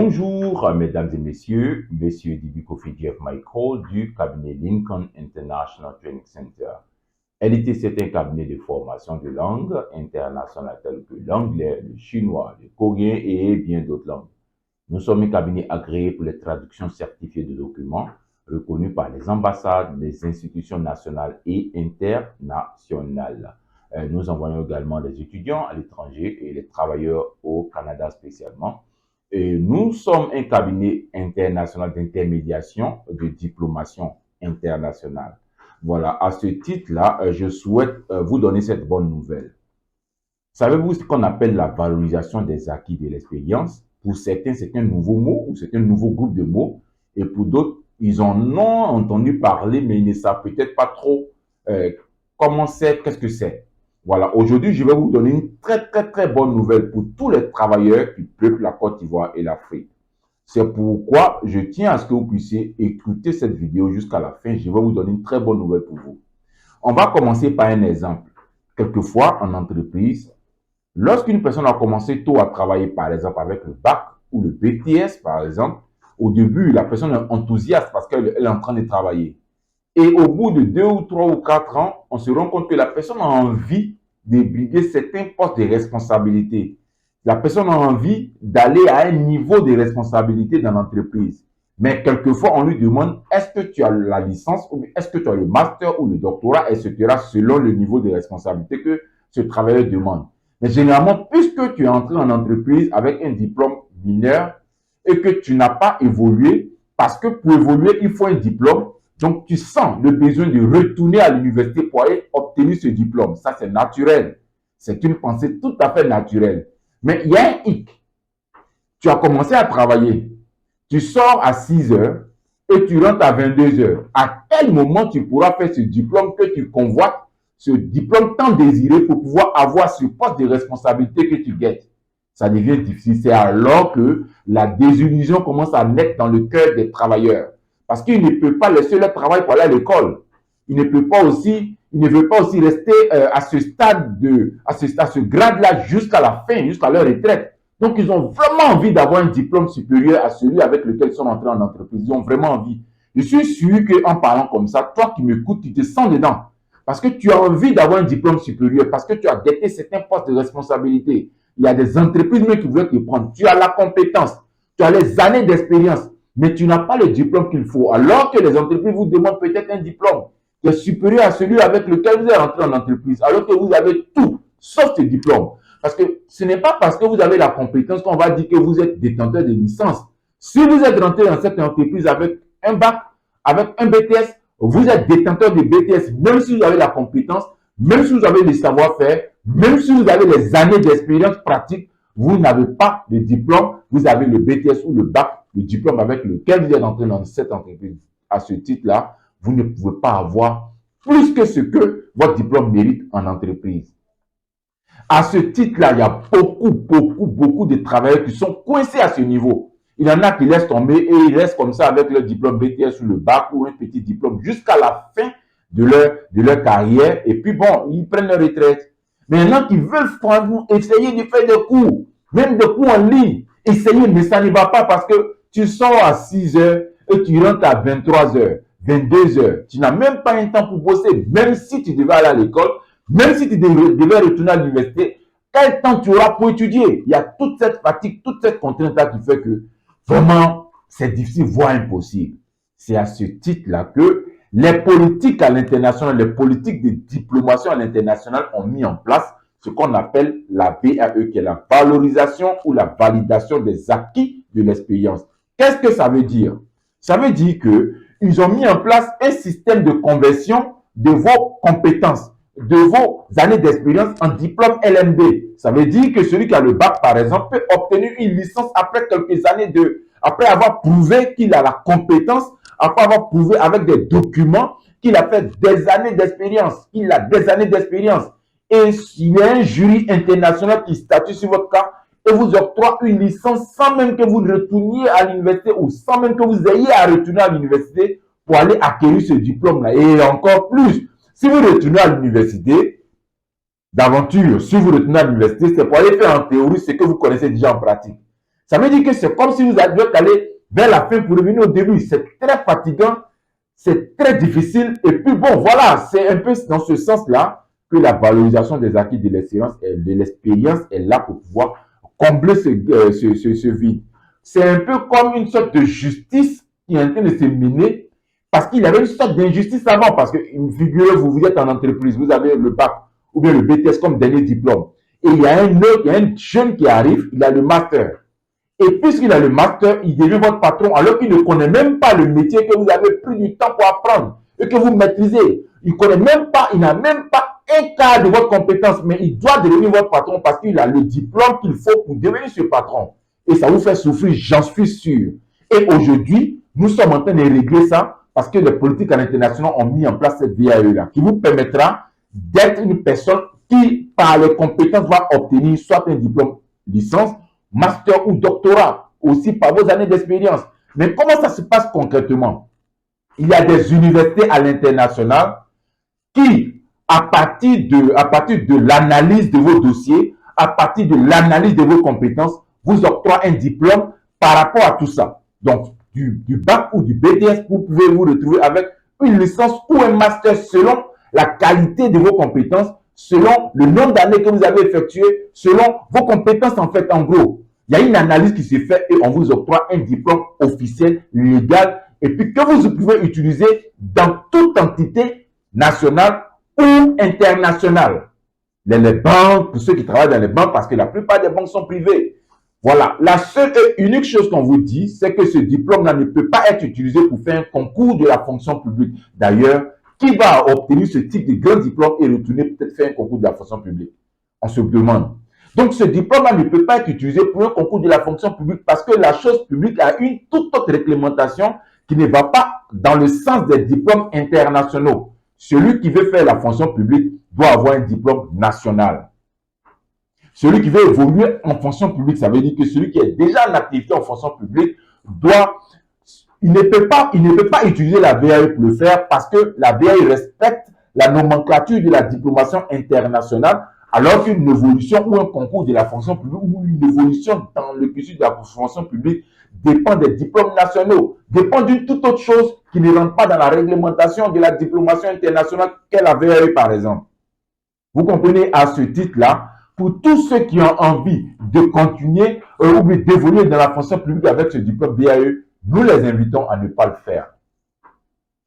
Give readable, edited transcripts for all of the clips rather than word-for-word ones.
Bonjour, mesdames et messieurs, monsieur Dibi Kofi Jeff Michael du cabinet Lincoln International Training Center. LITC c'est un cabinet de formation de langues internationales telles que l'anglais, le chinois, le coréen et bien d'autres langues. Nous sommes un cabinet agréé pour les traductions certifiées de documents reconnus par les ambassades, les institutions nationales et internationales. Nous envoyons également des étudiants à l'étranger et les travailleurs au Canada spécialement. Et nous sommes un cabinet international d'intermédiation de diplomation internationale. Voilà, à ce titre-là, je souhaite vous donner cette bonne nouvelle. Savez-vous ce qu'on appelle la valorisation des acquis de l'expérience? Pour certains, c'est un nouveau mot ou c'est un nouveau groupe de mots. Et pour d'autres, ils en ont entendu parler, mais ils ne savent peut-être pas trop comment c'est, qu'est-ce que c'est. Voilà, aujourd'hui, je vais vous donner une très bonne nouvelle pour tous les travailleurs qui peuplent la Côte d'Ivoire et l'Afrique. C'est pourquoi je tiens à ce que vous puissiez écouter cette vidéo jusqu'à la fin. Je vais vous donner une très bonne nouvelle pour vous. On va commencer par un exemple. Quelquefois, en entreprise, lorsqu'une personne a commencé tôt à travailler, par exemple, avec le bac ou le BTS, par exemple, au début, la personne est enthousiaste parce qu'elle est en train de travailler. Et au bout de 2 ou 3 ou 4 ans, on se rend compte que la personne a envie de briguer certains postes de responsabilité. La personne a envie d'aller à un niveau de responsabilité dans l'entreprise. Mais quelquefois, on lui demande, est-ce que tu as la licence ou est-ce que tu as le master ou le doctorat, etc., selon le niveau de responsabilité que ce travailleur demande. Mais généralement, puisque tu es entré en entreprise avec un diplôme mineur et que tu n'as pas évolué, parce que pour évoluer, il faut un diplôme, donc tu sens le besoin de retourner à l'université pour aller obtenir ce diplôme. Ça, c'est naturel. C'est une pensée tout à fait naturelle. Mais il y a un hic. Tu as commencé à travailler. Tu sors à 6 heures et tu rentres à 22 heures. À quel moment tu pourras faire ce diplôme que tu convoites, ce diplôme tant désiré pour pouvoir avoir ce poste de responsabilité que tu guettes? Ça devient difficile. C'est alors que la désillusion commence à naître dans le cœur des travailleurs. Parce qu'il ne peut pas laisser leur travail pour aller à l'école. Il ne veut pas aussi rester à ce stade à ce grade-là jusqu'à la fin, jusqu'à leur retraite. Donc, ils ont vraiment envie d'avoir un diplôme supérieur à celui avec lequel ils sont entrés en entreprise. Ils ont vraiment envie. Je suis sûr qu'en parlant comme ça, toi qui m'écoutes, tu te sens dedans. Parce que tu as envie d'avoir un diplôme supérieur, parce que tu as guetté certains postes de responsabilité. Il y a des entreprises même qui veulent te prendre. Tu as la compétence, tu as les années d'expérience, mais tu n'as pas le diplôme qu'il faut. Alors que les entreprises vous demandent peut-être un diplôme qui est supérieur à celui avec lequel vous êtes entré en entreprise, alors que vous avez tout, sauf ce diplôme. Parce que ce n'est pas parce que vous avez la compétence qu'on va dire que vous êtes détenteur de licence. Si vous êtes rentré dans cette entreprise avec un bac, avec un BTS, vous êtes détenteur de BTS, même si vous avez la compétence, même si vous avez le savoir-faire, même si vous avez les années d'expérience pratique, vous n'avez pas de diplôme, vous avez le BTS ou le bac, le diplôme avec lequel vous êtes entré dans cette entreprise. À ce titre-là, vous ne pouvez pas avoir plus que ce que votre diplôme mérite en entreprise. À ce titre-là, il y a beaucoup de travailleurs qui sont coincés à ce niveau. Il y en a qui laissent tomber et ils restent comme ça avec leur diplôme BTS ou le bac ou un petit diplôme jusqu'à la fin de leur carrière. Et puis bon, ils prennent leur retraite. Mais il y en a qui veulent essayer de faire des cours, même des cours en ligne. Essayer, mais ça ne va pas parce que tu sors à 6 heures et tu rentres à 23 heures, 22 heures. Tu n'as même pas un temps pour bosser, même si tu devais aller à l'école. Même si tu devais retourner à l'université, quel temps tu auras pour étudier? Il y a toute cette fatigue, toute cette contrainte-là qui fait que vraiment, c'est difficile, voire impossible. C'est à ce titre-là que les politiques à l'international, les politiques de diplomation à l'international ont mis en place ce qu'on appelle la VAE, qui est la valorisation ou la validation des acquis de l'expérience. Qu'est-ce que ça veut dire? Ça veut dire qu'ils ont mis en place un système de conversion de vos compétences, de vos années d'expérience en diplôme LMD. Ça veut dire que celui qui a le bac, par exemple, peut obtenir une licence après quelques années après avoir prouvé qu'il a la compétence, après avoir prouvé avec des documents qu'il a fait des années d'expérience, qu'il a des années d'expérience. Et il y a un jury international qui statue sur votre cas et vous octroie une licence sans même que vous retourniez à l'université ou sans même que vous ayez à retourner à l'université pour aller acquérir ce diplôme-là. Et encore plus, si vous retournez à l'université, d'aventure, si vous retournez à l'université, c'est pour aller faire en théorie ce que vous connaissez déjà en pratique. Ça veut dire que c'est comme si vous aviez allé vers la fin pour revenir au début. C'est très fatigant, c'est très difficile. Et puis bon, voilà, c'est un peu dans ce sens-là que la valorisation des acquis de l'expérience est là pour pouvoir combler ce vide. C'est un peu comme une sorte de justice qui est en train de se mener parce qu'il y avait une sorte d'injustice avant. Parce que, figurez-vous, vous êtes en entreprise, vous avez le bac ou bien le BTS comme dernier diplôme. Et il y a un jeune qui arrive, il a le master. Et puisqu'il a le master, il devient votre patron alors qu'il ne connaît même pas le métier que vous avez pris du temps pour apprendre et que vous maîtrisez. Il connaît même pas, il n'a même pas un quart de votre compétence, mais il doit devenir votre patron parce qu'il a le diplôme qu'il faut pour devenir ce patron. Et ça vous fait souffrir, j'en suis sûr. Et aujourd'hui, nous sommes en train de régler ça parce que les politiques à l'international ont mis en place cette VAE-là qui vous permettra d'être une personne qui, par les compétences, va obtenir soit un diplôme licence, master ou doctorat, aussi par vos années d'expérience. Mais comment ça se passe concrètement? Il y a des universités à l'international qui, à partir de l'analyse de vos dossiers, à partir de l'analyse de vos compétences, vous octroient un diplôme par rapport à tout ça. Donc, du bac ou du BTS, vous pouvez vous retrouver avec une licence ou un master selon la qualité de vos compétences, selon le nombre d'années que vous avez effectué, selon vos compétences en fait, en gros. Il y a une analyse qui se fait et on vous octroie un diplôme officiel, légal, et puis que vous pouvez utiliser dans toute entité nationale ou internationale. Les banques, pour ceux qui travaillent dans les banques, parce que la plupart des banques sont privées. Voilà. La seule et unique chose qu'on vous dit, c'est que ce diplôme-là ne peut pas être utilisé pour faire un concours de la fonction publique. D'ailleurs, qui va obtenir ce type de grand diplôme et retourner peut-être faire un concours de la fonction publique? On se demande. Donc, ce diplôme-là ne peut pas être utilisé pour un concours de la fonction publique parce que la chose publique a une toute autre réglementation qui ne va pas dans le sens des diplômes internationaux. Celui qui veut faire la fonction publique doit avoir un diplôme national. Celui qui veut évoluer en fonction publique, ça veut dire que celui qui est déjà en activité en fonction publique il ne peut pas utiliser la VAE pour le faire parce que la VAE respecte la nomenclature de la diplomation internationale, alors qu'une évolution ou un concours de la fonction publique ou une évolution dans le cursus de la fonction publique dépend des diplômes nationaux, dépend d'une toute autre chose qui ne rentre pas dans la réglementation de la diplomation internationale qu'est la VAE par exemple. Vous comprenez, à ce titre-là, pour tous ceux qui ont envie de continuer ou d'évoluer dans la fonction publique avec ce diplôme VAE, nous les invitons à ne pas le faire.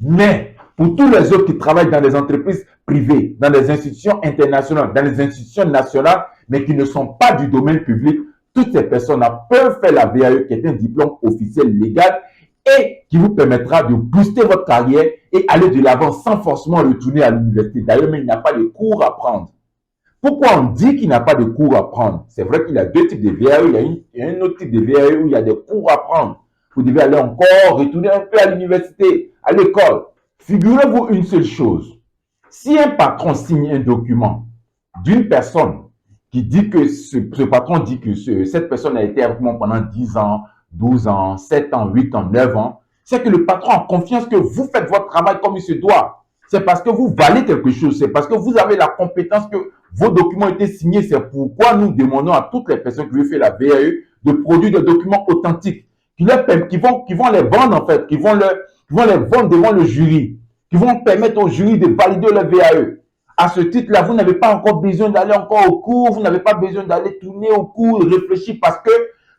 Mais pour tous les autres qui travaillent dans des entreprises privées, dans des institutions internationales, dans des institutions nationales, mais qui ne sont pas du domaine public, toutes ces personnes-là peuvent faire la VAE, qui est un diplôme officiel légal et qui vous permettra de booster votre carrière et aller de l'avant sans forcément retourner à l'université. D'ailleurs, mais il n'y a pas de cours à prendre. Pourquoi on dit qu'il n'y a pas de cours à prendre? C'est vrai qu'il y a deux types de VAE. Il y a un autre type de VAE où il y a des cours à prendre. Vous devez aller encore, retourner un peu à l'université, à l'école. Figurez-vous une seule chose. Si un patron signe un document d'une personne qui dit que ce patron dit que cette personne a été avec moi pendant 10 ans, 12 ans, 7 ans, 8 ans, 9 ans, c'est que le patron a confiance que vous faites votre travail comme il se doit. C'est parce que vous valez quelque chose. C'est parce que vous avez la compétence que vos documents ont été signés. C'est pourquoi nous demandons à toutes les personnes qui veulent faire la VAE de produire des documents authentiques qui vont les vendre en fait, qui vont les vendre devant le jury, qui vont permettre au jury de valider le VAE. À ce titre-là, vous n'avez pas encore besoin d'aller encore au cours, vous n'avez pas besoin d'aller tourner au cours, réfléchir parce que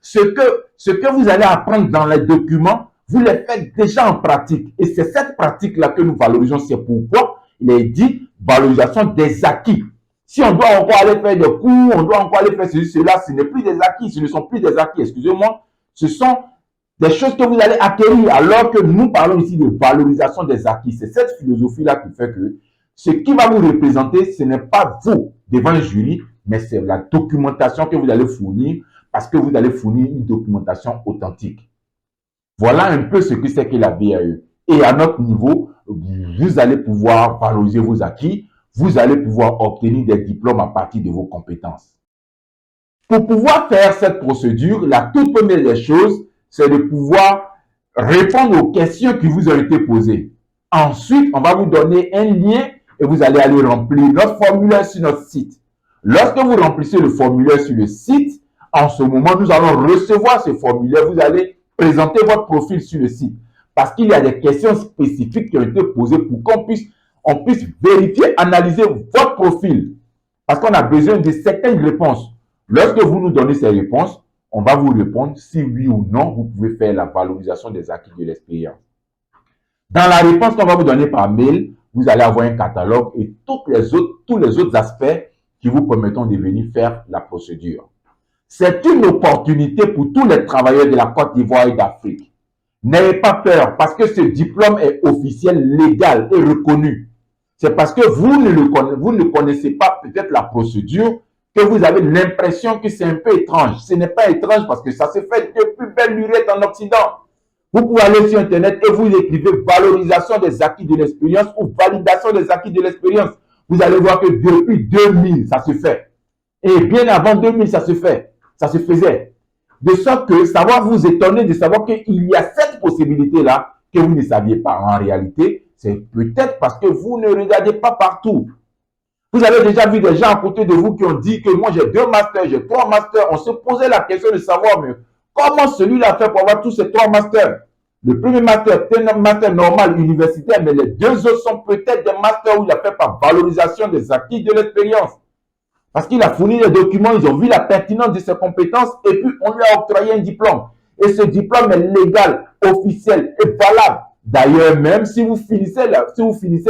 ce que vous allez apprendre dans les documents, vous les faites déjà en pratique. Et c'est cette pratique-là que nous valorisons. C'est pourquoi il est dit valorisation des acquis. Si on doit encore aller faire des cours, on doit encore aller faire ceci, cela, ce n'est plus des acquis, ce ne sont plus des acquis, excusez-moi, ce sont des choses que vous allez acquérir alors que nous parlons ici de valorisation des acquis. C'est cette philosophie-là qui fait que ce qui va vous représenter, ce n'est pas vous devant un jury, mais c'est la documentation que vous allez fournir parce que vous allez fournir une documentation authentique. Voilà un peu ce que c'est que la VAE. Et à notre niveau, vous allez pouvoir valoriser vos acquis, vous allez pouvoir obtenir des diplômes à partir de vos compétences. Pour pouvoir faire cette procédure, la toute première des choses, c'est de pouvoir répondre aux questions qui vous ont été posées. Ensuite, on va vous donner un lien et vous allez aller remplir notre formulaire sur notre site. Lorsque vous remplissez le formulaire sur le site, En ce moment, nous allons recevoir ce formulaire. Vous allez présenter votre profil sur le site. Parce qu'il y a des questions spécifiques qui ont été posées pour on puisse vérifier, analyser votre profil. Parce qu'on a besoin de certaines réponses. Lorsque vous nous donnez ces réponses, on va vous répondre si oui ou non, vous pouvez faire la valorisation des acquis de l'expérience. Dans la réponse qu'on va vous donner par mail, vous allez avoir un catalogue et tous les autres aspects qui vous permettront de venir faire la procédure. C'est une opportunité pour tous les travailleurs de la Côte d'Ivoire et d'Afrique. N'ayez pas peur parce que ce diplôme est officiel, légal et reconnu. C'est parce que vous ne connaissez pas peut-être la procédure que vous avez l'impression que c'est un peu étrange. Ce n'est pas étrange parce que ça se fait depuis belle lurette en Occident. Vous pouvez aller sur Internet et vous écrivez valorisation des acquis de l'expérience ou validation des acquis de l'expérience. Vous allez voir que depuis 2000, ça se fait. Et bien avant 2000, ça se fait. Ça se faisait. De sorte que ça va vous étonner de savoir qu'il y a cette possibilité-là que vous ne saviez pas. En réalité, c'est peut-être parce que vous ne regardez pas partout. Vous avez déjà vu des gens à côté de vous qui ont dit que moi j'ai 2 masters, j'ai 3 masters. On se posait la question de savoir mais comment celui-là fait pour avoir tous ces 3 masters. Le premier master, c'est un master normal universitaire, mais les 2 autres sont peut-être des masters où il a fait par valorisation des acquis de l'expérience. Parce qu'il a fourni les documents, ils ont vu la pertinence de ses compétences et puis on lui a octroyé un diplôme. Et ce diplôme est légal, officiel et valable. D'ailleurs, même si vous finissez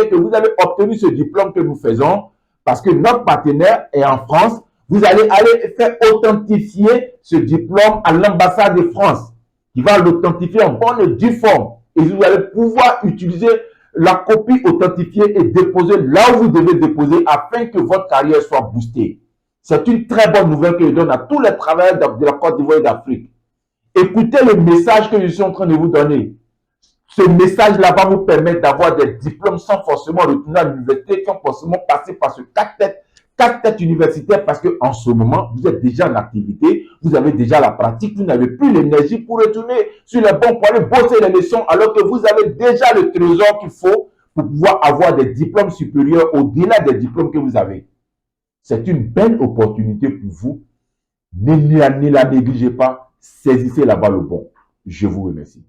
que vous avez obtenu ce diplôme que nous faisons, parce que notre partenaire est en France, vous allez aller faire authentifier ce diplôme à l'ambassade de France, qui va l'authentifier en bonne et due forme. Et vous allez pouvoir utiliser la copie authentifiée et déposer là où vous devez déposer afin que votre carrière soit boostée. C'est une très bonne nouvelle que je donne à tous les travailleurs de la Côte d'Ivoire et d'Afrique. Écoutez le message que je suis en train de vous donner. Ce message-là va vous permettre d'avoir des diplômes sans forcément retourner à l'université, sans forcément passer par ce casse-tête universitaire parce qu'en ce moment, vous êtes déjà en activité, vous avez déjà la pratique, vous n'avez plus l'énergie pour retourner sur les bancs pour aller bosser les leçons alors que vous avez déjà le trésor qu'il faut pour pouvoir avoir des diplômes supérieurs au-delà des diplômes que vous avez. C'est une belle opportunité pour vous. Ne la négligez pas, saisissez la balle au bon. Je vous remercie.